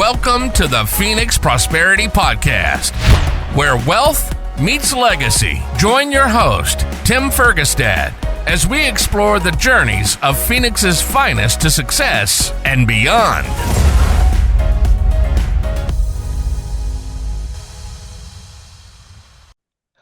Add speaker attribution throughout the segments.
Speaker 1: Welcome to the Phoenix Prosperity Podcast, where wealth meets legacy. Join your host, Tim Fergestad, as we explore the journeys of Phoenix's finest to success and beyond.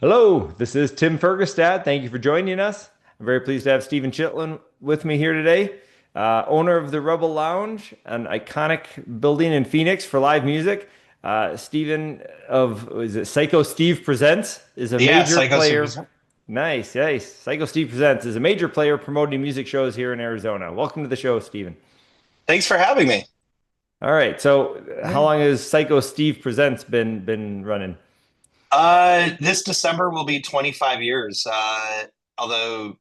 Speaker 2: Hello, this is Tim Fergestad. Thank you for joining us. I'm very pleased to have Stephen Chilton with me here today, owner of the Rebel Lounge, an iconic building in Phoenix for live music. Stephen is it Psyko Steve Presents is a major
Speaker 3: Psyko
Speaker 2: player.
Speaker 3: Steve.
Speaker 2: Nice. Psyko Steve Presents is a major player promoting music shows here in Arizona. Welcome to the show, Stephen.
Speaker 3: Thanks for having me.
Speaker 2: All right. So, how long has Psyko Steve Presents been running?
Speaker 3: This December will be 25 years. Although,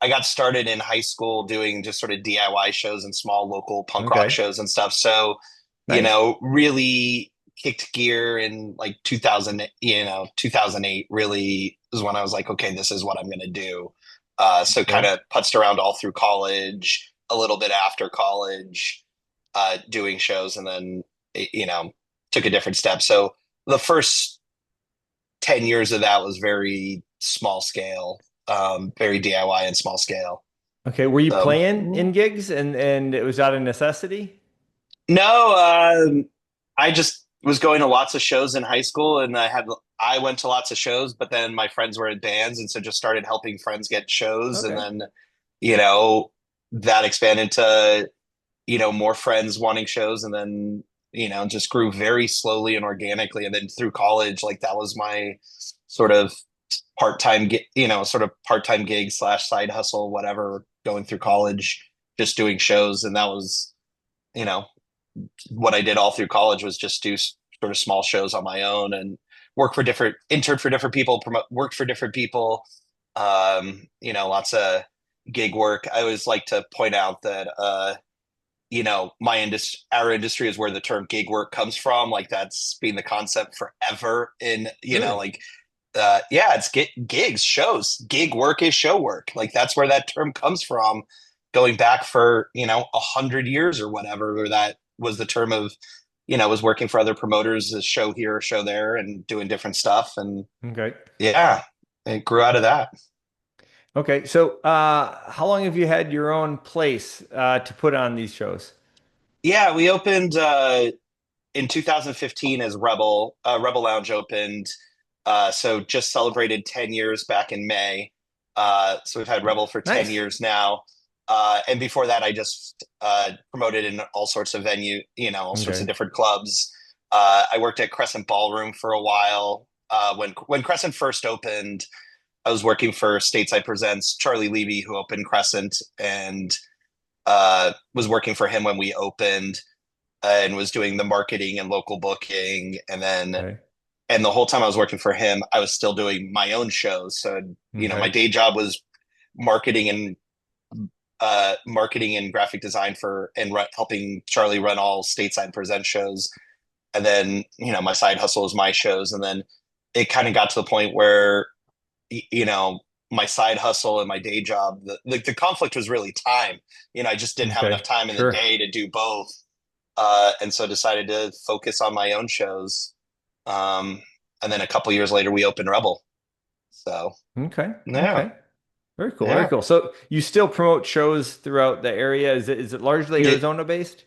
Speaker 3: I got started in high school doing just sort of DIY shows and small local punk rock shows and stuff. So,
Speaker 2: Nice.
Speaker 3: really kicked gear in like 2008 really is when I was like, okay, this is what I'm going to do. So kind of putzed around all through college, a little bit after college, doing shows, and then, took a different step. So the first 10 years of that was very small scale, very DIY and small scale.
Speaker 2: Okay. Were you playing in gigs and it was out of necessity?
Speaker 3: No, I just was going to lots of shows in high school, and I went to lots of shows, but then my friends were in bands, and so just started helping friends get shows.
Speaker 2: Okay.
Speaker 3: And then, that expanded to, more friends wanting shows, and then, just grew very slowly and organically. And then through college, like that was my sort of part-time, part-time gig / side hustle, whatever, going through college, just doing shows. And that was, what I did all through college was just do sort of small shows on my own and intern for different people, worked for different people, lots of gig work. I always like to point out that, our industry is where the term gig work comes from. Like that's been the concept forever in,
Speaker 2: Really?
Speaker 3: it's gigs, shows. Gig work is show work. Like that's where that term comes from, going back for, 100 years or whatever, where that was the term of, was working for other promoters, a show here, a show there, and doing different stuff. And
Speaker 2: Okay.
Speaker 3: it grew out of that.
Speaker 2: Okay. So, how long have you had your own place to put on these shows?
Speaker 3: Yeah, we opened in 2015 as Rebel. Rebel Lounge opened. So just celebrated 10 years back in May. So we've had Rebel for 10
Speaker 2: Nice.
Speaker 3: years now. And before that, I just promoted in all sorts of all sorts of different clubs. I worked at Crescent Ballroom for a while. When Crescent first opened, I was working for Stateside Presents, Charlie Levy, who opened Crescent, and was working for him when we opened, and was doing the marketing and local booking. And then, and the whole time I was working for him, I was still doing my own shows. So, my day job was marketing and graphic design helping Charlie run all Stateside Present shows. And then, my side hustle was my shows. And then it kind of got to the point where, my side hustle and my day job, the conflict was really time. I just didn't have enough time in the day to do both. And so decided to focus on my own shows. And then a couple years later, we opened Rebel. So,
Speaker 2: Okay. Very cool.
Speaker 3: Yeah.
Speaker 2: Very cool. So you still promote shows throughout the area? Is it largely Arizona based?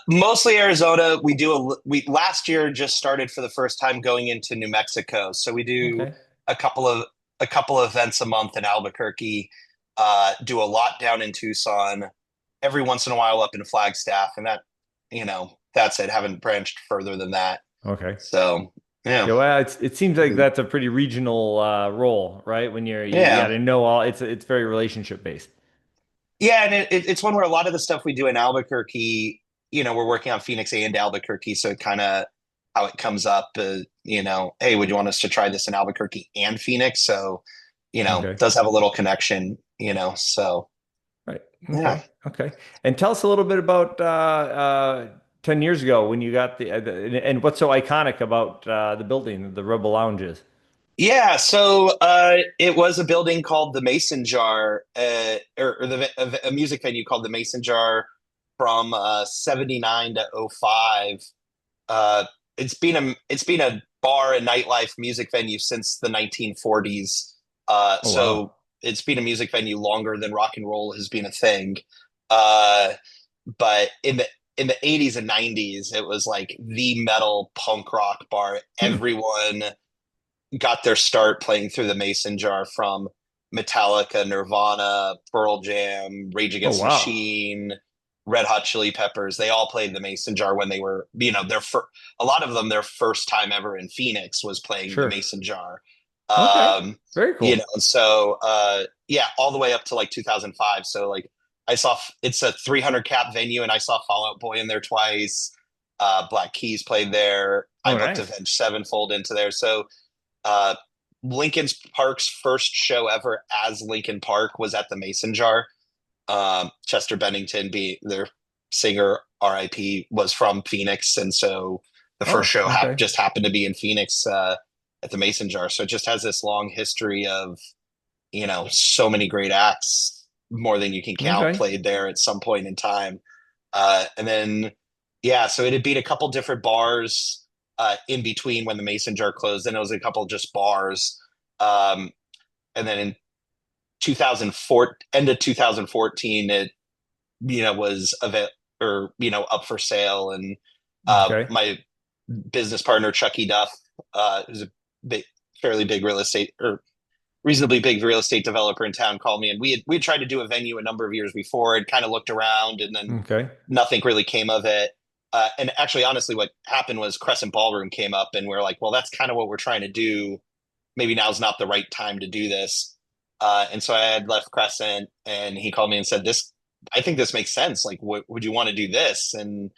Speaker 3: Mostly Arizona. We last year just started for the first time going into New Mexico. So we do a couple of events a month in Albuquerque, do a lot down in Tucson, every once in a while up in Flagstaff, and that, that's it. Haven't branched further than that.
Speaker 2: Okay.
Speaker 3: So yeah.
Speaker 2: Well, it seems like that's a pretty regional role, right? When you got to know all. It's very relationship based.
Speaker 3: Yeah, and it's one where a lot of the stuff we do in Albuquerque, we're working on Phoenix and Albuquerque, so it kind of how it comes up, hey, would you want us to try this in Albuquerque and Phoenix? So, it does have a little connection, so.
Speaker 2: Right.
Speaker 3: Yeah.
Speaker 2: Okay. And tell us a little bit about 10 years ago when you got and what's so iconic about the building, the Rebel Lounges?
Speaker 3: Yeah, so it was a building called the Mason Jar, or a music venue called the Mason Jar, from 79 to '05. It's been a bar and nightlife music venue since the 1940s.
Speaker 2: Oh, wow.
Speaker 3: So it's been a music venue longer than rock and roll has been a thing. Uh, but in the 80s and 90s, it was like the metal punk rock bar.
Speaker 2: Hmm.
Speaker 3: Everyone got their start playing through the Mason jar, from Metallica, Nirvana, Pearl Jam, Rage
Speaker 2: Oh,
Speaker 3: Against the
Speaker 2: wow.
Speaker 3: Machine, Red Hot Chili Peppers. They all played the Mason jar when they were, a lot of them, their first time ever in Phoenix was playing the
Speaker 2: Sure.
Speaker 3: Mason jar.
Speaker 2: Okay. Very cool.
Speaker 3: And so, yeah, all the way up to like 2005. So like it's a 300 cap venue, and I saw Fall Out Boy in there twice. Black Keys played there. I
Speaker 2: Oh,
Speaker 3: booked
Speaker 2: nice.
Speaker 3: Avenged Sevenfold into there. So uh, Lincoln Park's first show ever as Lincoln Park was at the Mason Jar. Chester Bennington, their singer, RIP, was from Phoenix, and so the first
Speaker 2: Oh,
Speaker 3: show
Speaker 2: okay.
Speaker 3: just happened to be in Phoenix at the Mason Jar. So it just has this long history of so many great acts, more than you can count,
Speaker 2: Okay.
Speaker 3: played there at some point in time. And then yeah, so it had been a couple different bars in between when the Mason Jar closed. Then it was a couple just bars. And then in 2004, end of 2014, it was up for sale. And
Speaker 2: Okay.
Speaker 3: my business partner Chucky Duff, who's a big, fairly big real estate, or reasonably big real estate developer in town, called me, and we had tried to do a venue a number of years before. I'd kind of looked around, and then
Speaker 2: Okay.
Speaker 3: nothing really came of it. And actually, honestly, what happened was Crescent Ballroom came up, and we're like, well, that's kind of what we're trying to do. Maybe now's not the right time to do this. And so I had left Crescent, and he called me and said, I think this makes sense. Like, would you want to do this? And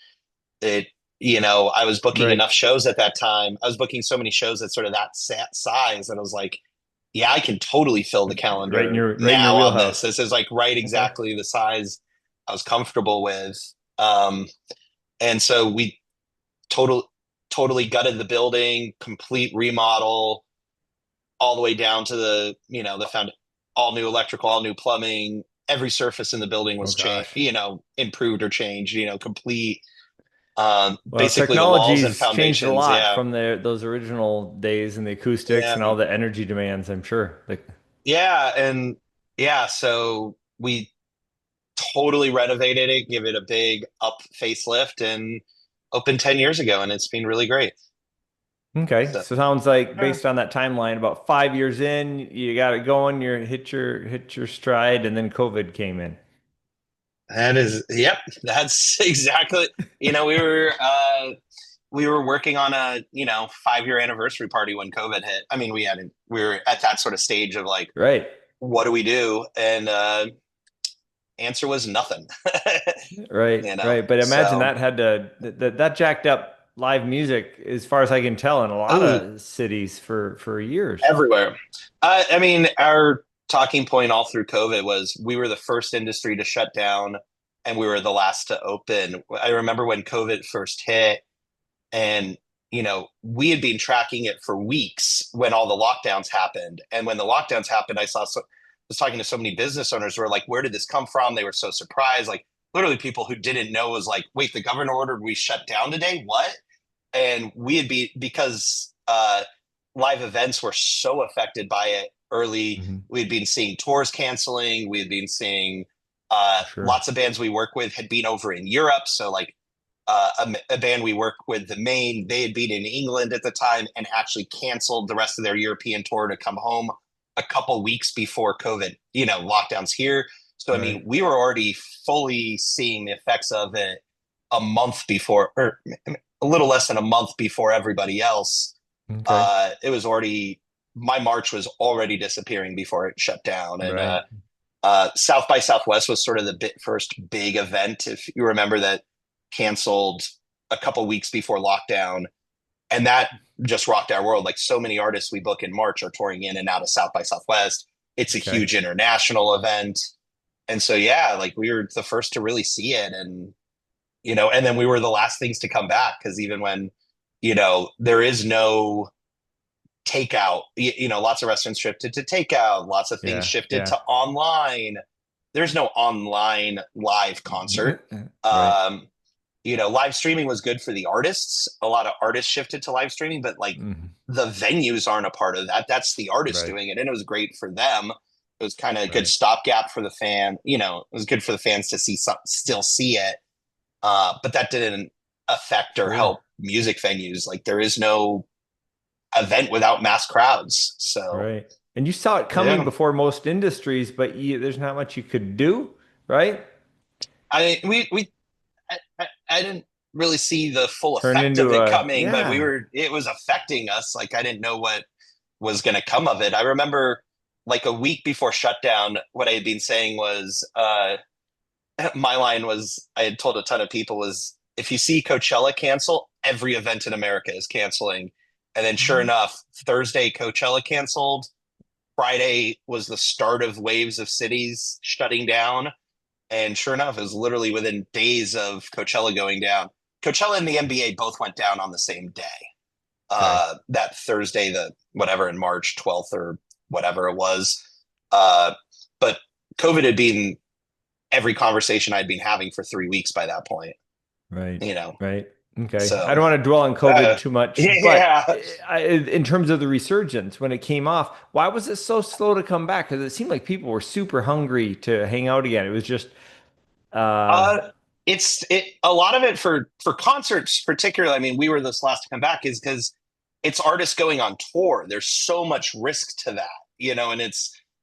Speaker 3: it, I was booking
Speaker 2: Right.
Speaker 3: enough shows at that time. I was booking so many shows at sort of that size, and I was like, yeah, I can totally fill the calendar
Speaker 2: Right in your
Speaker 3: now on this.
Speaker 2: wheelhouse.
Speaker 3: This is like right
Speaker 2: Okay.
Speaker 3: exactly the size I was comfortable with. And so we total, totally gutted the building, complete remodel, all the way down to the found all new electrical, all new plumbing. Every surface in the building
Speaker 2: Oh
Speaker 3: was changed,
Speaker 2: gosh.
Speaker 3: improved or changed, complete.
Speaker 2: Well,
Speaker 3: Basically the walls and
Speaker 2: technology's changed a
Speaker 3: foundations.
Speaker 2: lot
Speaker 3: Yeah.
Speaker 2: from those original days and the acoustics
Speaker 3: Yeah.
Speaker 2: and all the energy demands, I'm sure. Like,
Speaker 3: Yeah. And yeah, so we totally renovated it, give it a big up facelift, and opened 10 years ago, and it's been really great.
Speaker 2: okay.
Speaker 3: So
Speaker 2: So sounds like
Speaker 3: yeah.
Speaker 2: based on that timeline, about 5 years in, you got it going, you hit your stride, and then COVID came in.
Speaker 3: That is, yep, that's exactly, we were working on a, 5-year anniversary party when COVID hit. I mean, we were at that sort of stage of like,
Speaker 2: Right.
Speaker 3: what do we do? And answer was nothing.
Speaker 2: Right. Right. But imagine
Speaker 3: So,
Speaker 2: that had to that jacked up live music as far as I can tell in a lot
Speaker 3: oh,
Speaker 2: of cities for years.
Speaker 3: everywhere. I mean, our talking point all through COVID was we were the first industry to shut down, and we were the last to open. I remember when COVID first hit, and we had been tracking it for weeks when all the lockdowns happened. And when the lockdowns happened, was talking to so many business owners who were like, where did this come from? They were so surprised. Like literally people who didn't know was like, wait, the governor ordered we shut down today? What? And we had because live events were so affected by it early.
Speaker 2: Hmm.
Speaker 3: We had been seeing tours canceling. We had been seeing
Speaker 2: Sure.
Speaker 3: lots of bands we work with had been over in Europe. So like a band we work with, the Maine, they had been in England at the time and actually canceled the rest of their European tour to come home a couple weeks before COVID, lockdowns here. So, I mean,
Speaker 2: Right.
Speaker 3: we were already fully seeing the effects of it a month before, or a little less than a month before everybody else.
Speaker 2: Okay.
Speaker 3: It was already, my March was already disappearing before it shut down. And
Speaker 2: Right.
Speaker 3: South by Southwest was sort of the first big event, if you remember, that canceled a couple weeks before lockdown, and that just rocked our world. Like so many artists we book in March are touring in and out of South by Southwest. It's a
Speaker 2: Okay.
Speaker 3: huge international event, and so yeah, like we were the first to really see it. And and then we were the last things to come back, because even when there is no takeout, lots of restaurants shifted to takeout, lots of things
Speaker 2: Yeah.
Speaker 3: shifted
Speaker 2: Yeah.
Speaker 3: to online. there's no online live concert.
Speaker 2: Right.
Speaker 3: Live streaming was good for the artists. A lot of artists shifted to live streaming, but like
Speaker 2: Mhm.
Speaker 3: the venues aren't a part of that. That's the artist
Speaker 2: Right.
Speaker 3: doing it. And it was great for them. It was kind of a good
Speaker 2: Right.
Speaker 3: stopgap for the fan. It was good for the fans to still see it. But that didn't affect or
Speaker 2: Sure.
Speaker 3: help music venues. Like there is no event without mass crowds. So
Speaker 2: Right. And you saw it coming
Speaker 3: yeah,
Speaker 2: before most industries, but there's not much you could do, right?
Speaker 3: I didn't really see the full
Speaker 2: Turn
Speaker 3: effect of
Speaker 2: into
Speaker 3: it
Speaker 2: a,
Speaker 3: coming, but
Speaker 2: yeah.
Speaker 3: it was affecting us. Like I didn't know what was going to come of it. I remember like a week before shutdown, what I had been saying was, my line was, I had told a ton of people was, if you see Coachella cancel, every event in America is canceling. And then sure
Speaker 2: Mhm.
Speaker 3: enough, Thursday, Coachella canceled. Friday was the start of waves of cities shutting down. And sure enough, it was literally within days of Coachella going down. Coachella and the NBA both went down on the same day.
Speaker 2: Okay.
Speaker 3: That Thursday, the whatever in March 12th or whatever it was. Uh, but COVID had been every conversation I'd been having for 3 weeks by that point,
Speaker 2: Right.
Speaker 3: you know.
Speaker 2: Right. Okay. I
Speaker 3: So
Speaker 2: don't want to dwell on COVID too much, but
Speaker 3: yeah.
Speaker 2: in terms of the resurgence, when it came off, why was it so slow to come back? Because it seemed like people were super hungry to hang out again. It was just, uh,
Speaker 3: Uh it's a lot of it for concerts particularly. I mean, we were this last to come back is because it's artists going on tour. There's so much risk to that, and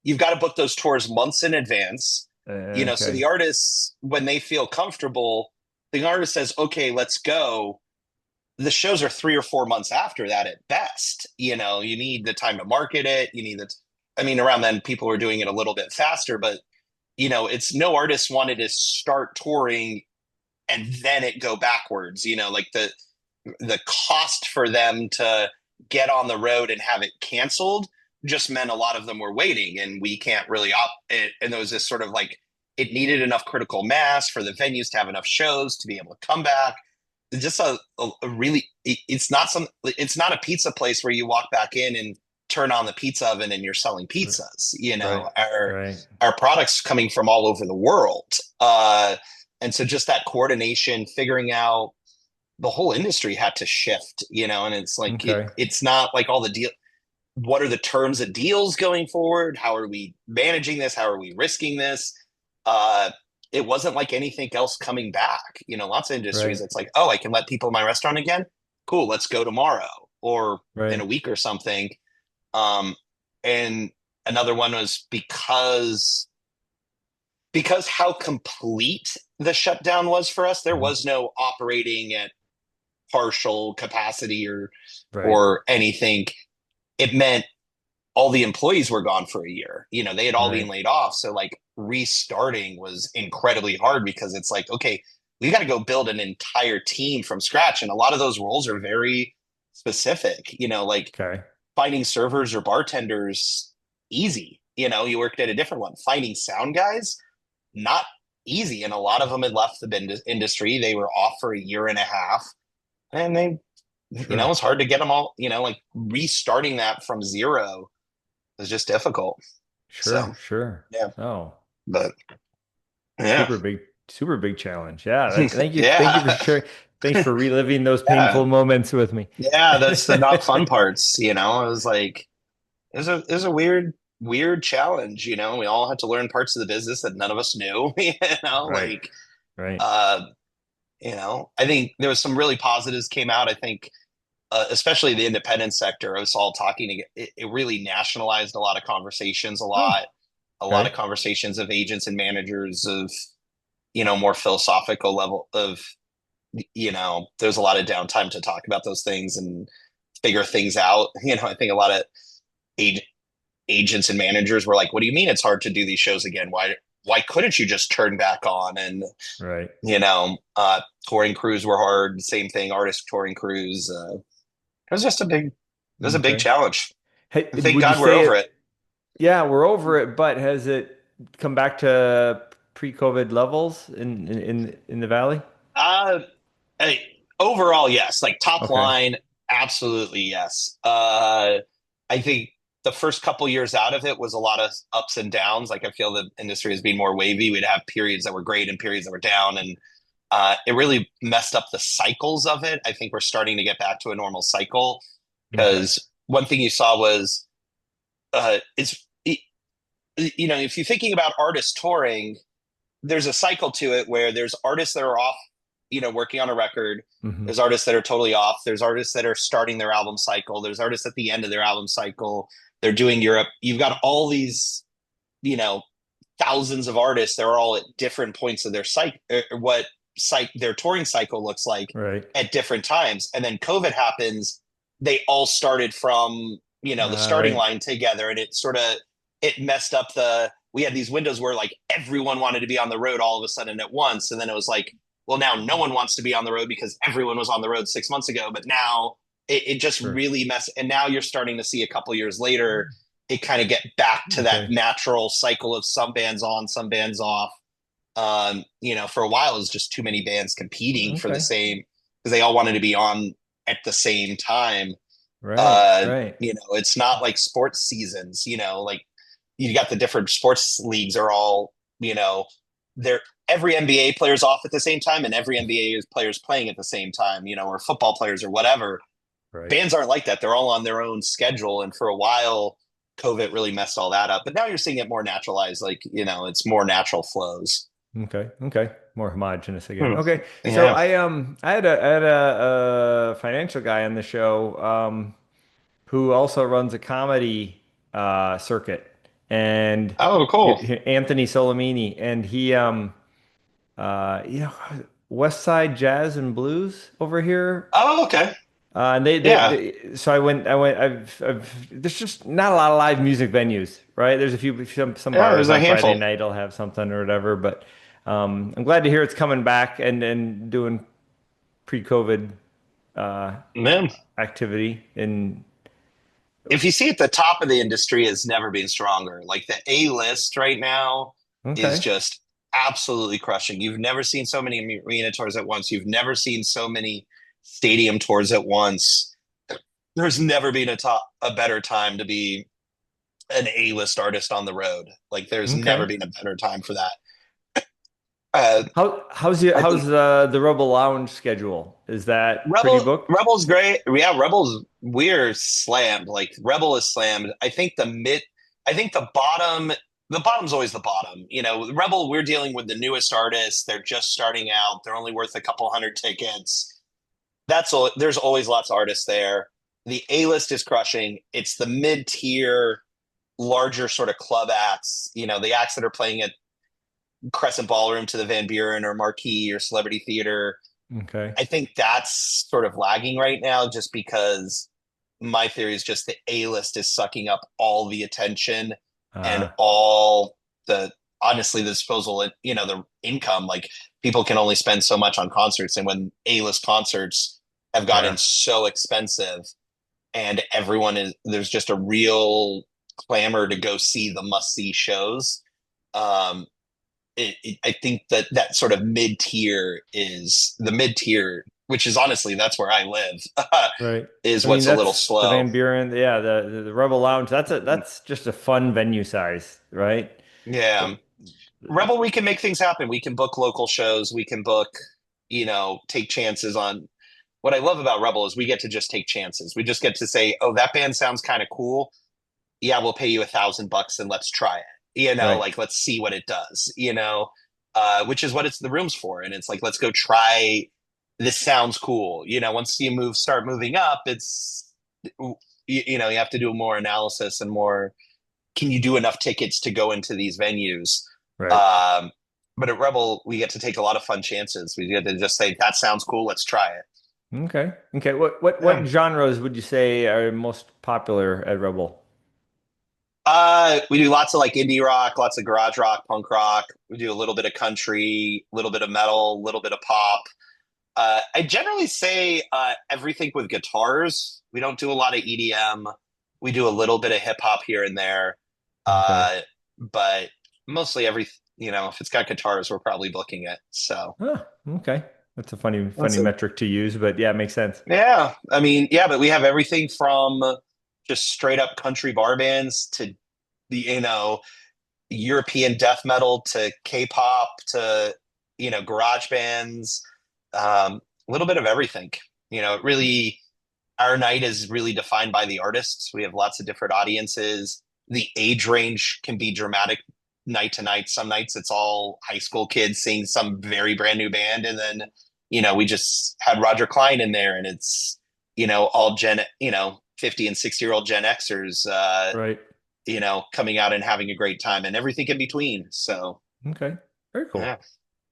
Speaker 3: you've got to book those tours months in advance. So
Speaker 2: okay.
Speaker 3: the artists, when they feel comfortable, the artist says, okay, let's go. The shows are 3 or 4 months after that at best. You need the time to market it. You need I mean, around then people were doing it a little bit faster, but it's no artist wanted to start touring and then it go backwards. Like the cost for them to get on the road and have it canceled just meant a lot of them were waiting, and we can't really op it. And there was this sort of like it needed enough critical mass for the venues to have enough shows to be able to come back. It's just a really it's not a pizza place where you walk back in and turn on the pizza oven and you're selling pizzas.
Speaker 2: Right. Right.
Speaker 3: Our products coming from all over the world. And so just that coordination, figuring out the whole industry had to shift, and it's like
Speaker 2: Okay.
Speaker 3: it's not like all the deal. What are the terms of deals going forward? How are we managing this? How are we risking this? Uh, it wasn't like anything else coming back. Lots of industries,
Speaker 2: Right.
Speaker 3: it's like, oh, I can let people in my restaurant again. Cool, let's go tomorrow or in a
Speaker 2: Right.
Speaker 3: week or something. Um, and another one was because how complete the shutdown was for us. There
Speaker 2: Mhm.
Speaker 3: was no operating at partial capacity
Speaker 2: Right.
Speaker 3: or anything. It meant all the employees were gone for a year. They had all been
Speaker 2: Right.
Speaker 3: laid off. So like restarting was incredibly hard because it's like, okay, we got to go build an entire team from scratch. And a lot of those roles are very specific, like
Speaker 2: Okay.
Speaker 3: finding servers or bartenders, easy. You worked at a different one. Finding sound guys, not easy. And a lot of them had left the industry. They were off for a year and a half. And
Speaker 2: Sure.
Speaker 3: it's hard to get them all, like restarting that from zero is just difficult.
Speaker 2: Sure.
Speaker 3: So,
Speaker 2: Sure.
Speaker 3: yeah,
Speaker 2: Oh,
Speaker 3: but yeah,
Speaker 2: super big, super big challenge. Yeah. Thank you. Thank you for
Speaker 3: yeah,
Speaker 2: sharing. Thanks for reliving those
Speaker 3: yeah,
Speaker 2: painful moments with me.
Speaker 3: yeah. That's the not fun parts. It was like, it was a weird challenge. We all had to learn parts of the business that none of us knew,
Speaker 2: Right.
Speaker 3: like,
Speaker 2: Right.
Speaker 3: uh, I think there was some really positives came out. I think especially the independent sector, I was all talking. It really nationalized a lot of conversations,
Speaker 2: Oh,
Speaker 3: a lot of
Speaker 2: okay.
Speaker 3: conversations of agents and managers of more philosophical level of there's a lot of downtime to talk about those things and figure things out. I think a lot of ag- agents and managers were like, "What do you mean it's hard to do these shows again? Why couldn't you just turn back on?" And
Speaker 2: Right.
Speaker 3: touring crews were hard. Same thing, artist touring crews. It was just it was a big
Speaker 2: Okay.
Speaker 3: challenge.
Speaker 2: Hey,
Speaker 3: Thank
Speaker 2: would you
Speaker 3: God we're
Speaker 2: say
Speaker 3: over
Speaker 2: it?
Speaker 3: it.
Speaker 2: Yeah, we're over it, but has it come back to pre-COVID levels in the valley?
Speaker 3: Uh, hey, overall, yes. Like top
Speaker 2: Okay.
Speaker 3: line, absolutely yes. I think the first couple years out of it was a lot of ups and downs. Like I feel the industry has been more wavy. We'd have periods that were great and periods that were down, and it really messed up the cycles of it. I think we're starting to get back to a normal cycle because one thing you saw was if you're thinking about artists touring, there's a cycle to it where there's artists that are off, working on a record. There's artists that are totally off. There's artists that are starting their album cycle. There's artists at the end of their album cycle. They're doing Europe. You've got all these, thousands of artists. They're all at different points of their their touring cycle looks like at different times. And then COVID happens. They all started from, the starting line together. And it messed up we had these windows where like everyone wanted to be on the road all of a sudden at once. And then it was like, well, now no one wants to be on the road because everyone was on the road 6 months ago. But now it just really messed. And now you're starting to see a couple years later, it kind of get back to that natural cycle of some bands on, some bands off. For a while, it was just too many bands competing for the same, because they all wanted to be on at the same time. It's not like sports seasons, like you got the different sports leagues are all, every NBA player's off at the same time and every NBA player's playing at the same time, or football players or whatever. Bands aren't like that. They're all on their own schedule. And for a while, COVID really messed all that up. But now you're seeing it more naturalized, like, it's more natural flows.
Speaker 2: Okay. More homogenous again. Okay. So I had a financial guy on the show who also runs a comedy circuit, and
Speaker 3: cool.
Speaker 2: Anthony Solomini, and he West Side Jazz and Blues over here.
Speaker 3: Oh, okay.
Speaker 2: And so I went. There's just not a lot of live music venues, right? There's a few, some bars on Friday night will have something or whatever, but I'm glad to hear it's coming back and doing pre-COVID activity. And
Speaker 3: if you see at the top of the industry has never been stronger. Like the A-list right now is just absolutely crushing. You've never seen so many arena tours at once. You've never seen so many stadium tours at once. There's never been a better time to be an A-list artist on the road. Like there's never been a better time for that.
Speaker 2: How's the Rebel Lounge schedule? Is that pretty booked?
Speaker 3: Rebel's great. Yeah, we're slammed. Like Rebel is slammed. I think the bottom's always the bottom. Rebel, we're dealing with the newest artists. They're just starting out. They're only worth a couple hundred tickets. There's always lots of artists there. The A-list is crushing. It's the mid-tier, larger sort of club acts, the acts that are playing at Crescent Ballroom to the Van Buren or Marquee or Celebrity Theater.
Speaker 2: Okay.
Speaker 3: I think that's sort of lagging right now just because my theory is just the A-list is sucking up all the attention and all the disposal, the income. Like people can only spend so much on concerts. And when A-list concerts have gotten so expensive and there's just a real clamor to go see the must-see shows. I think that sort of mid-tier, which is honestly, that's where I live, is what's a little slow.
Speaker 2: The Van Buren, the Rebel Lounge, that's just a fun venue size, right?
Speaker 3: Yeah. Rebel, we can make things happen. We can book local shows. We can book, take chances on. What I love about Rebel is we get to just take chances. We just get to say, oh, that band sounds kind of cool. Yeah, we'll pay you $1,000 and let's try it. Like let's see what it does, which is what the room's for. And it's like, let's go try. This sounds cool. Once you start moving up, it's, you have to do more analysis and more, can you do enough tickets to go into these venues? Right. But at Rebel, we get to take a lot of fun chances. We get to just say, that sounds cool. Let's try it.
Speaker 2: Okay. What genres would you say are most popular at Rebel?
Speaker 3: We do lots of like indie rock, lots of garage rock, punk rock. We do a little bit of country, a little bit of metal, a little bit of pop. I generally say everything with guitars. We don't do a lot of EDM. We do a little bit of hip hop here and there. But mostly if it's got guitars, we're probably booking it. So.
Speaker 2: Okay. That's a funny metric to use, but yeah, it makes sense.
Speaker 3: Yeah. I mean, but we have everything from just straight up country bar bands to the, European death metal to K-pop to, garage bands, a little bit of everything. It really, our night is really defined by the artists. We have lots of different audiences. The age range can be dramatic night to night. Some nights it's all high school kids seeing some very brand new band. And then, we just had Roger Klein in there, and it's, all 50 and 60-year-old Gen Xers,
Speaker 2: Right.
Speaker 3: Coming out and having a great time, and everything in between. So,
Speaker 2: Okay. Very cool.
Speaker 3: yeah.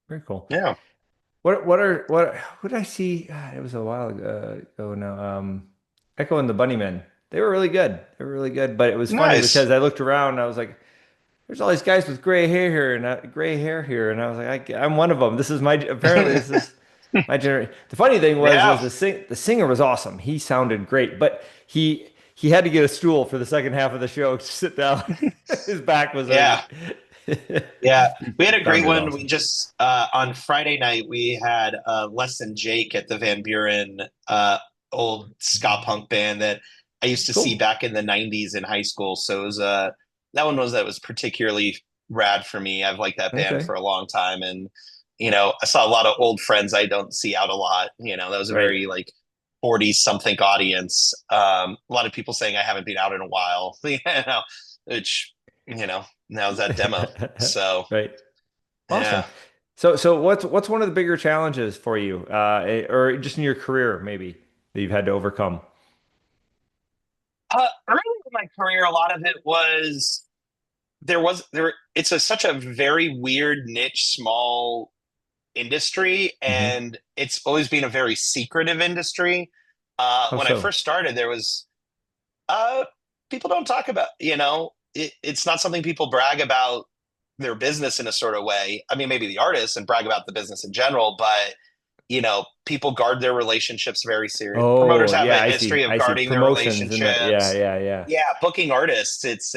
Speaker 2: Very cool.
Speaker 3: Yeah.
Speaker 2: What did I see? It was a while ago now. Echo and the Bunnymen. They were really good. They were really good. But it was funny
Speaker 3: Nice.
Speaker 2: because I looked around and I was like, there's all these guys with gray hair here and gray hair here, and I was like, I'm one of them. This is my generation. The funny thing was,
Speaker 3: Yeah.
Speaker 2: the singer was awesome. He sounded great, but he had to get a stool for the second half of the show to sit down. His back was
Speaker 3: Yeah. Yeah, we had a great
Speaker 2: Sounded
Speaker 3: one.
Speaker 2: awesome.
Speaker 3: We just on Friday night we had Less Than Jake at the Van Buren, old ska punk band that I used to
Speaker 2: Cool.
Speaker 3: see back in the '90s in high school. So it was that was particularly rad for me. I've liked that band
Speaker 2: Okay.
Speaker 3: for a long time, and I saw a lot of old friends I don't see out a lot. That was a
Speaker 2: Right.
Speaker 3: very like 40 something audience. A lot of people saying I haven't been out in a while, which now's that demo. So
Speaker 2: Right. Awesome.
Speaker 3: yeah.
Speaker 2: So what's one of the bigger challenges for you, or just in your career maybe that you've had to overcome?
Speaker 3: Early in my career, a lot of it was it's such a very weird niche, small industry,
Speaker 2: Hmm.
Speaker 3: and it's always been a very secretive industry.
Speaker 2: How
Speaker 3: When I
Speaker 2: so?
Speaker 3: first started, there was uh people don't talk about, it's not something people brag about their business in a sort of way. I mean, maybe the artists and brag about the business in general, but people guard their relationships very serious. Promoters
Speaker 2: Oh,
Speaker 3: have a
Speaker 2: yeah, I see.
Speaker 3: history of
Speaker 2: I see.
Speaker 3: guarding their
Speaker 2: Promotions and that. Yeah,
Speaker 3: relationships.
Speaker 2: yeah, yeah.
Speaker 3: Yeah, booking artists. It's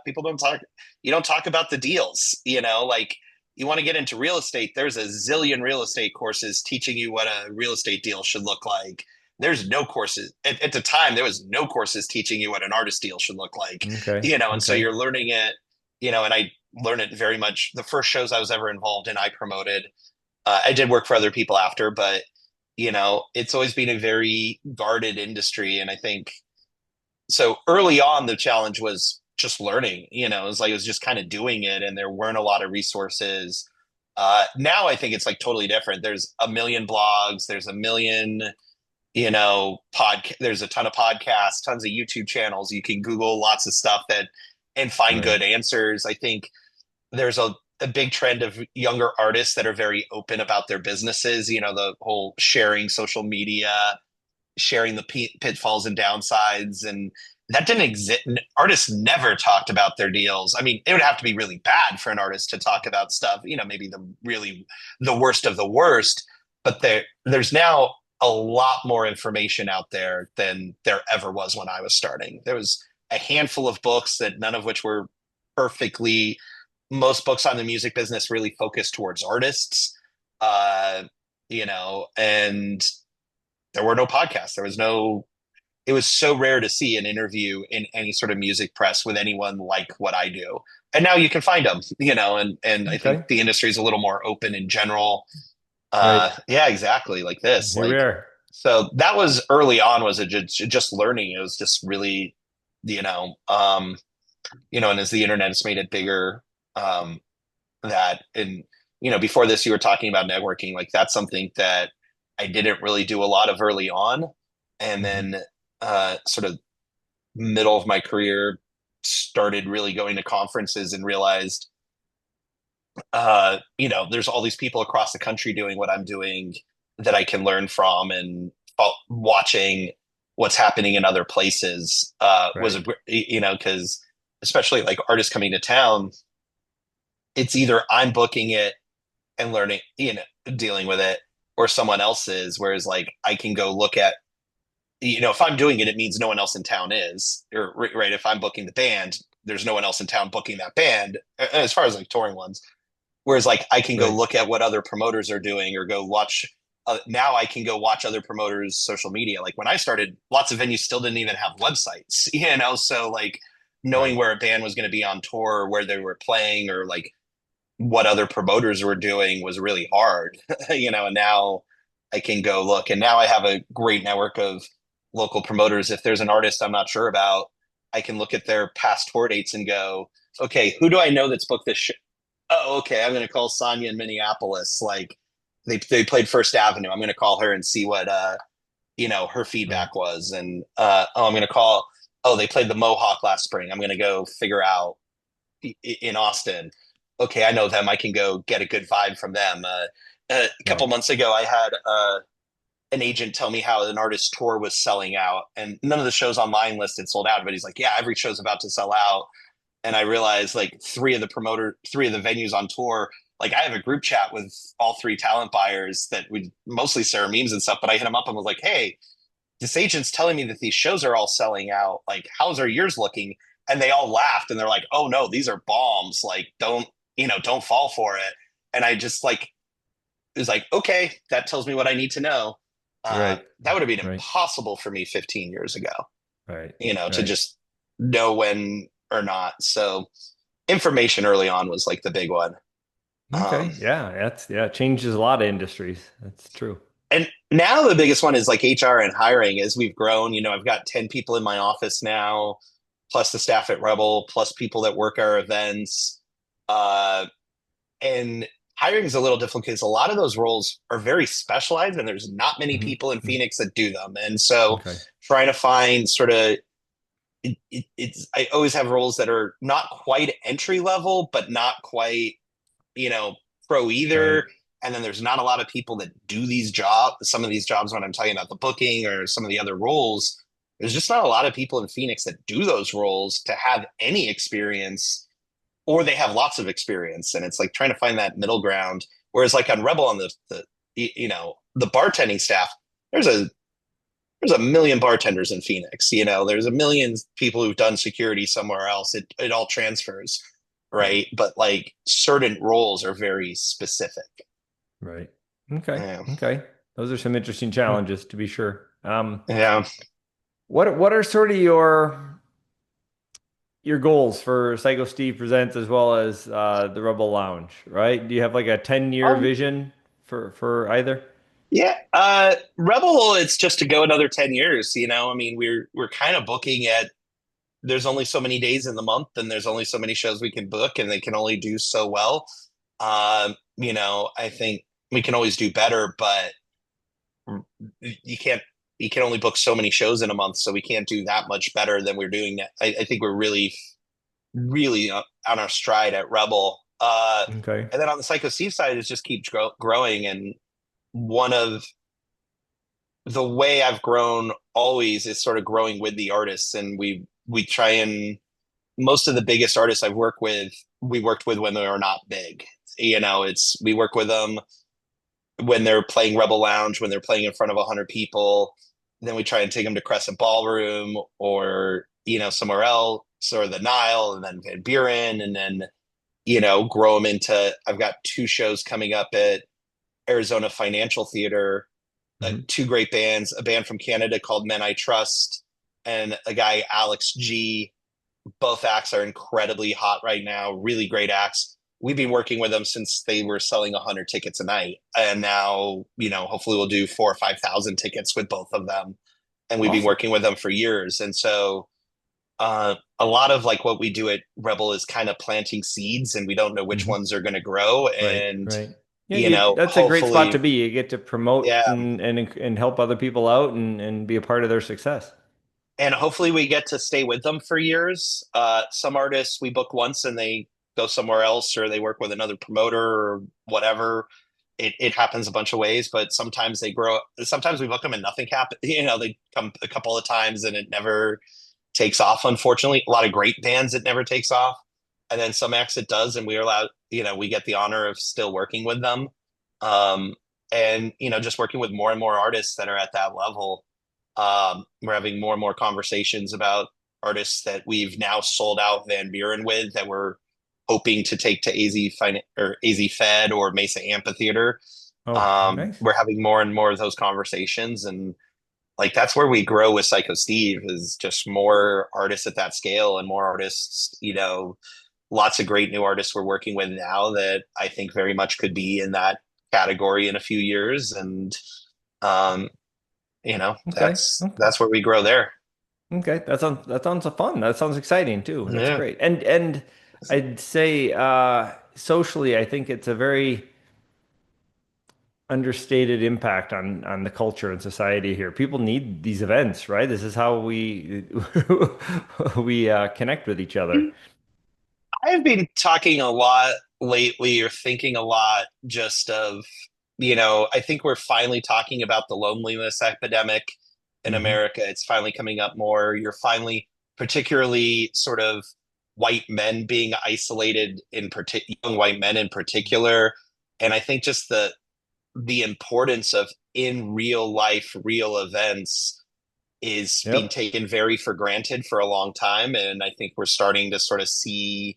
Speaker 3: people don't talk. You don't talk about the deals. Like you want to get into real estate. There's a zillion real estate courses teaching you what a real estate deal should look like. There's no courses at the time. There was no courses teaching you what an artist deal should look like.
Speaker 2: Okay.
Speaker 3: And so
Speaker 2: Okay.
Speaker 3: you're learning it. And I learned it very much. The first shows I was ever involved in, I promoted. I did work for other people after, but it's always been a very guarded industry. And I think so early on, the challenge was just learning, it was just kind of doing it. And there weren't a lot of resources. Now I think it's like totally different. There's a million blogs, there's a million, there's a ton of podcasts, tons of YouTube channels. You can Google lots of stuff and find
Speaker 2: Right.
Speaker 3: good answers. I think there's a big trend of younger artists that are very open about their businesses, the whole sharing social media, sharing the pitfalls and downsides. And that didn't exist. Artists never talked about their deals. I mean, it would have to be really bad for an artist to talk about stuff, maybe the worst of the worst, but there's now a lot more information out there than there ever was when I was starting. There was a handful of books that none of which were perfectly, most books on the music business really focused towards artists, and there were no podcasts. It was so rare to see an interview in any sort of music press with anyone like what I do. And now you can find them, and I
Speaker 2: Okay.
Speaker 3: think the industry is a little more open in general.
Speaker 2: Right.
Speaker 3: Yeah, exactly. Like this,
Speaker 2: Here we
Speaker 3: like,
Speaker 2: are.
Speaker 3: so that was early on, was just learning. It was just really, you know, um, and as the internet has made it bigger, um, and before this, you were talking about networking. Like that's something that I didn't really do a lot of early on, and
Speaker 2: Mhm.
Speaker 3: then sort of middle of my career started really going to conferences and realized, there's all these people across the country doing what I'm doing that I can learn from, and watching what's happening in other places was
Speaker 2: Right.
Speaker 3: because especially like artists coming to town, it's either I'm booking it and learning, dealing with it, or someone else is. Whereas like I can go look at, if I'm doing it, it means no one else in town is, or right. If I'm booking the band, there's no one else in town booking that band as far as like touring ones. Whereas like I can go
Speaker 2: Right.
Speaker 3: look at what other promoters are doing, or go watch now I can go watch other promoters' social media. Like when I started, lots of venues still didn't even have websites, so like knowing where a band was going to be on tour, or where they were playing, or like what other promoters were doing was really hard, and now I can go look. And now I have a great network of local promoters. If there's an artist I'm not sure about, I can look at their past tour dates and go, okay, who do I know that's booked this show? Oh, okay, I'm going to call Sonia in Minneapolis. Like they played First Avenue. I'm going to call her and see what, her feedback was. And, I'm going to call, they played the Mohawk last spring. I'm going to go figure out in Austin. Okay, I know them. I can go get a good vibe from them. A couple months ago, I had an agent tell me how an artist's tour was selling out, and none of the shows online listed sold out. But he's like, "Yeah, every show's about to sell out." And I realized like three of the venues on tour. Like I have a group chat with all three talent buyers that we mostly share memes and stuff. But I hit them up and was like, "Hey, this agent's telling me that these shows are all selling out. Like, how's our years looking?" And they all laughed and they're like, "Oh no, these are bombs. Like, don't fall for it." And I just like, it was like, okay, that tells me what I need to know. That would have been impossible for me 15 years ago, to just know when or not. So information early on was like the big one.
Speaker 2: Okay. It changes a lot of industries. That's true.
Speaker 3: And now the biggest one is like HR and hiring. As we've grown, I've got 10 people in my office now, plus the staff at Rebel, plus people that work our events. And hiring is a little difficult because a lot of those roles are very specialized and there's not many people in Phoenix that do them. And so trying to find sort of, I always have roles that are not quite entry level, but not quite, pro either. Right. And then there's not a lot of people that do these jobs. Some of these jobs, when I'm talking about the booking or some of the other roles, there's just not a lot of people in Phoenix that do those roles to have any experience, or they have lots of experience. And it's like trying to find that middle ground. Whereas like on Rebel, on the bartending staff, there's a million bartenders in Phoenix, there's a million people who've done security somewhere else. It all transfers. Right. But like certain roles are very specific.
Speaker 2: Right. Okay. Yeah. Okay. Those are some interesting challenges to be sure. What are sort of your goals for Psycho Steve Presents as well as the Rebel Lounge, right? Do you have like a 10-year vision for either?
Speaker 3: Yeah. Rebel, it's just to go another 10 years, I mean, we're kind of booking at, there's only so many days in the month and there's only so many shows we can book and they can only do so well. I think we can always do better, but you can only book so many shows in a month. So we can't do that much better than we're doing. I think we're really, really on our stride at Rebel. And then on the Psycho Steve side is just keep growing. And one of the way I've grown always is sort of growing with the artists. And we try, and most of the biggest artists I've worked with, we worked with when they were not big. We work with them when they're playing Rebel Lounge, when they're playing in front of 100 people. And then we try and take them to Crescent Ballroom or, somewhere else, or the Nile, and then Van Buren, and then, grow them into, I've got 2 shows coming up at Arizona Financial Theater, two great bands, a band from Canada called Men I Trust, and a guy, Alex G. Both acts are incredibly hot right now. Really great acts. We've been working with them since they were selling 100 tickets a night. And now, hopefully we'll do 4,000 or 5,000 tickets with both of them. And we've been working with them for years. And so a lot of like what we do at Rebel is kind of planting seeds, and we don't know which ones are going to grow. And,
Speaker 2: that's a great spot to be. You get to promote and help other people out and be a part of their success.
Speaker 3: And hopefully we get to stay with them for years. Some artists we book once and they go somewhere else, or they work with another promoter or whatever. It happens a bunch of ways, but sometimes they grow. Sometimes we book them and nothing happens. They come a couple of times and it never takes off. Unfortunately, a lot of great bands, it never takes off. And then some acts it does. And we're allowed, we get the honor of still working with them. And, just working with more and more artists that are at that level. We're having more and more conversations about artists that we've now sold out Van Buren with, that we're hoping to take to AZ Fed or Mesa Amphitheater.
Speaker 2: Oh, nice.
Speaker 3: We're having more and more of those conversations, and like that's where we grow with Psycho Steve, is just more artists at that scale and more artists, lots of great new artists we're working with now that I think very much could be in that category in a few years. And um,
Speaker 2: Okay.
Speaker 3: that's where we grow there.
Speaker 2: Okay. That sounds fun. That sounds exciting too. That's
Speaker 3: Yeah.
Speaker 2: great. And I'd say socially, I think it's a very understated impact on the culture and society here. People need these events, right? This is how we we connect with each other.
Speaker 3: I've been talking a lot lately, or thinking a lot just of, I think we're finally talking about the loneliness epidemic in
Speaker 2: Hmm.
Speaker 3: America. It's finally coming up more. You're finally, particularly sort of white men being isolated, in particular, young white men in particular. And I think just the importance of in real life, real events is being
Speaker 2: Yep.
Speaker 3: taken very for granted for a long time. And I think we're starting to sort of see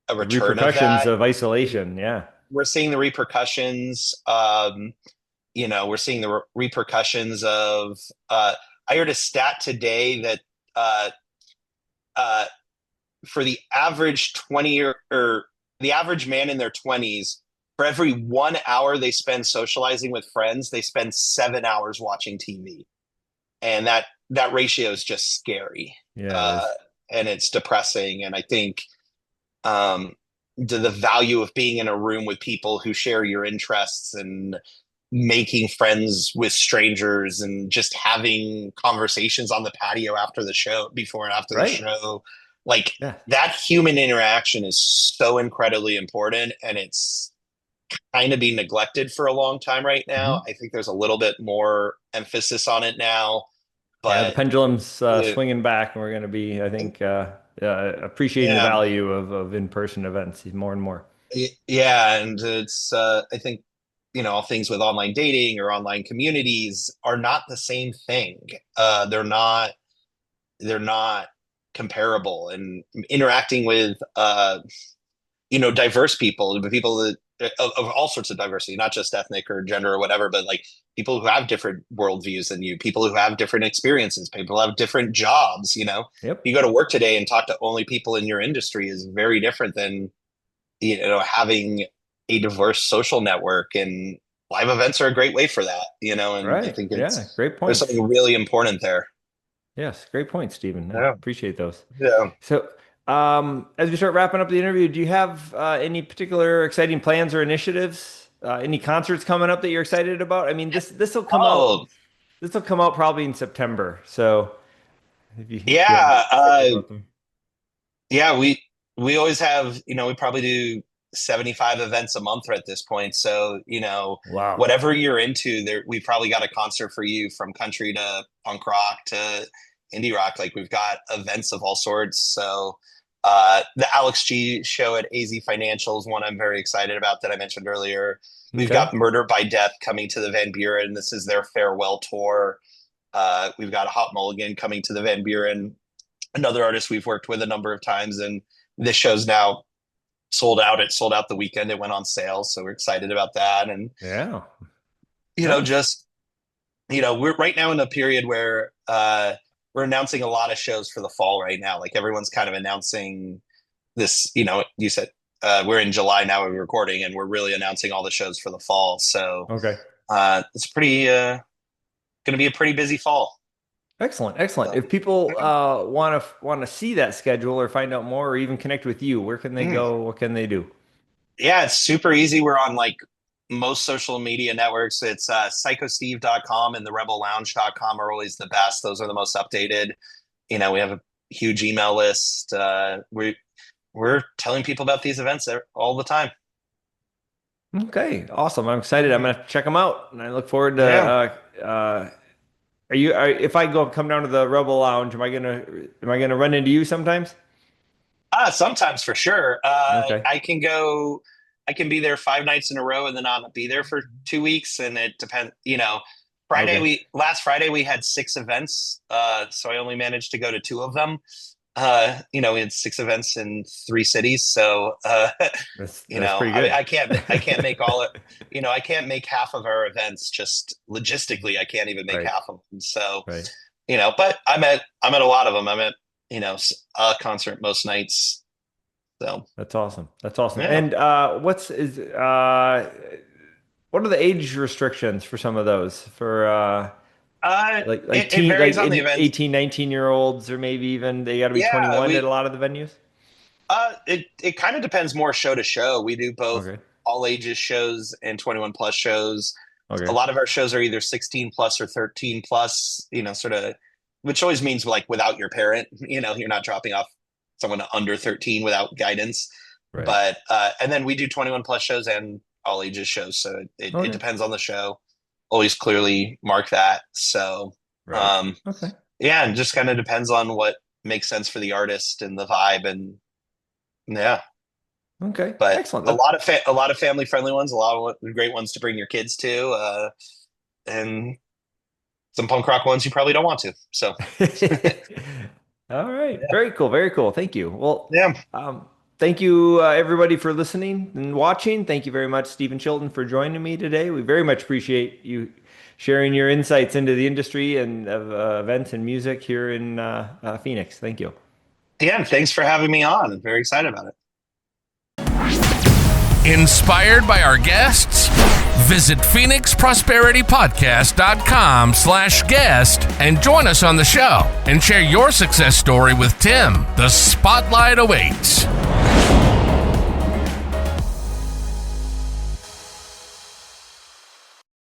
Speaker 3: a
Speaker 2: The
Speaker 3: return of
Speaker 2: repercussions
Speaker 3: that.
Speaker 2: of isolation. Yeah.
Speaker 3: We're seeing the repercussions. We're seeing the repercussions of. I heard a stat today that uh, uh, for the average 20 or the average man in their 20s, for every 1 hour they spend socializing with friends, they spend 7 hours watching TV, and that ratio is just scary,
Speaker 2: Yeah, it
Speaker 3: uh,
Speaker 2: is.
Speaker 3: and it's depressing. And I think um, the value of being in a room with people who share your interests and making friends with strangers and just having conversations on the patio after the show, before and after the
Speaker 2: Right.
Speaker 3: show, like
Speaker 2: Yeah.
Speaker 3: that human interaction is so incredibly important, and it's kind of being neglected for a long time right now.
Speaker 2: Hmm.
Speaker 3: I think there's a little bit more emphasis on it now,
Speaker 2: Yeah, the
Speaker 3: but
Speaker 2: pendulum's
Speaker 3: uh,
Speaker 2: swinging back, and we're going to be, I think, appreciating the
Speaker 3: yeah,
Speaker 2: value of in-person events more and more.
Speaker 3: yeah, and it's I think all things with online dating or online communities are not the same thing. They're not comparable, and interacting with diverse people, people that of all sorts of diversity, not just ethnic or gender or whatever, but like people who have different worldviews than you, people who have different experiences, people who have different jobs.
Speaker 2: Yep.
Speaker 3: You go to work today and talk to only people in your industry is very different than having a diverse social network. And live events are a great way for that. And I
Speaker 2: Right.
Speaker 3: think
Speaker 2: Yeah. Great
Speaker 3: there's
Speaker 2: points.
Speaker 3: something really important there.
Speaker 2: Yes. Great points, Stephen. I
Speaker 3: Yeah.
Speaker 2: appreciate those.
Speaker 3: Yeah.
Speaker 2: So, as we start wrapping up the interview, do you have any particular exciting plans or initiatives? Any concerts coming up that you're excited about? I mean, this will come out.
Speaker 3: Oh,
Speaker 2: This will come out probably in September. So, if you have
Speaker 3: yeah.
Speaker 2: excited about them.
Speaker 3: Yeah, we always have, we probably do 75 events a month at this point. So,
Speaker 2: Wow.
Speaker 3: whatever you're into, there we probably got a concert for you, from country to punk rock to indie rock. Like we've got events of all sorts. So the Alex G show at AZ Financial is one I'm very excited about that I mentioned earlier. We've
Speaker 2: Okay.
Speaker 3: got Murder by Death coming to the Van Buren. This is their farewell tour. We've got Hot Mulligan coming to the Van Buren, another artist we've worked with a number of times, and this show's now sold out. It sold out the weekend it went on sale, so we're excited about that. And
Speaker 2: Yeah. Nice.
Speaker 3: just we're right now in a period where we're announcing a lot of shows for the fall right now. Like everyone's kind of announcing this. You said we're in July now, we're recording, and we're really announcing all the shows for the fall. So
Speaker 2: Okay.
Speaker 3: it's pretty going to be a pretty busy fall.
Speaker 2: Excellent. Excellent.
Speaker 3: So,
Speaker 2: If people want to see that schedule or find out more or even connect with you, where can they
Speaker 3: mm.
Speaker 2: go? What can they do?
Speaker 3: Yeah, it's super easy. We're on like most social media networks. It's psychosteve.com and the rebellounge.com are always the best. Those are the most updated. We have a huge email list. We're telling people about these events all the time.
Speaker 2: Okay. Awesome. I'm excited. I'm
Speaker 3: Mhm.
Speaker 2: gonna check them out, and I look forward to.
Speaker 3: Yeah.
Speaker 2: If I come down to the Rebel Lounge, am I gonna run into you sometimes?
Speaker 3: Sometimes for sure.
Speaker 2: Okay.
Speaker 3: I can be there 5 nights in a row and then not be there for 2 weeks. And it depends,
Speaker 2: Okay.
Speaker 3: last Friday we had 6 events. So I only managed to go to 2 of them. We had 6 events in 3 cities. So,
Speaker 2: That's pretty good.
Speaker 3: I can't make all it, I can't make half of our events. Just logistically, I can't even make
Speaker 2: Right.
Speaker 3: half of them. So,
Speaker 2: Right.
Speaker 3: but I'm at a lot of them. I'm at, a concert most nights. So
Speaker 2: That's awesome. That's awesome.
Speaker 3: yeah.
Speaker 2: And what are the age restrictions for some of those? For like
Speaker 3: It
Speaker 2: teen, like
Speaker 3: varies on the event.
Speaker 2: 18, 19 year olds, or maybe even they got to be
Speaker 3: Yeah,
Speaker 2: 21 at a lot of the venues?
Speaker 3: it kind of depends more show to show. We do both
Speaker 2: Okay.
Speaker 3: all ages shows and 21 plus shows. A
Speaker 2: Okay.
Speaker 3: lot of our shows are either 16 plus or 13 plus, sort of, which always means like without your parent, you're not dropping off someone under 13 without guidance.
Speaker 2: Right.
Speaker 3: But, and then we do 21 plus shows and all ages shows. So it
Speaker 2: Okay.
Speaker 3: depends on the show. Always clearly mark that. So,
Speaker 2: Right. Okay.
Speaker 3: yeah, and just kind of depends on what makes sense for the artist and the vibe. And yeah,
Speaker 2: Okay.
Speaker 3: but
Speaker 2: Excellent.
Speaker 3: a lot of family friendly ones, a lot of great ones to bring your kids to, and some punk rock ones you probably don't want to. So,
Speaker 2: All right.
Speaker 3: yeah.
Speaker 2: Very cool. Very cool. Thank you. Well,
Speaker 3: Yeah.
Speaker 2: thank you, everybody, for listening and watching. Thank you very much, Stephen Chilton, for joining me today. We very much appreciate you sharing your insights into the industry and of events and music here in Phoenix. Thank you.
Speaker 3: Yeah, and thanks for having me on. I'm very excited about it.
Speaker 1: Inspired by our guests? Visit phoenixprosperitypodcast.com/guest and join us on the show and share your success story with Tim. The spotlight awaits.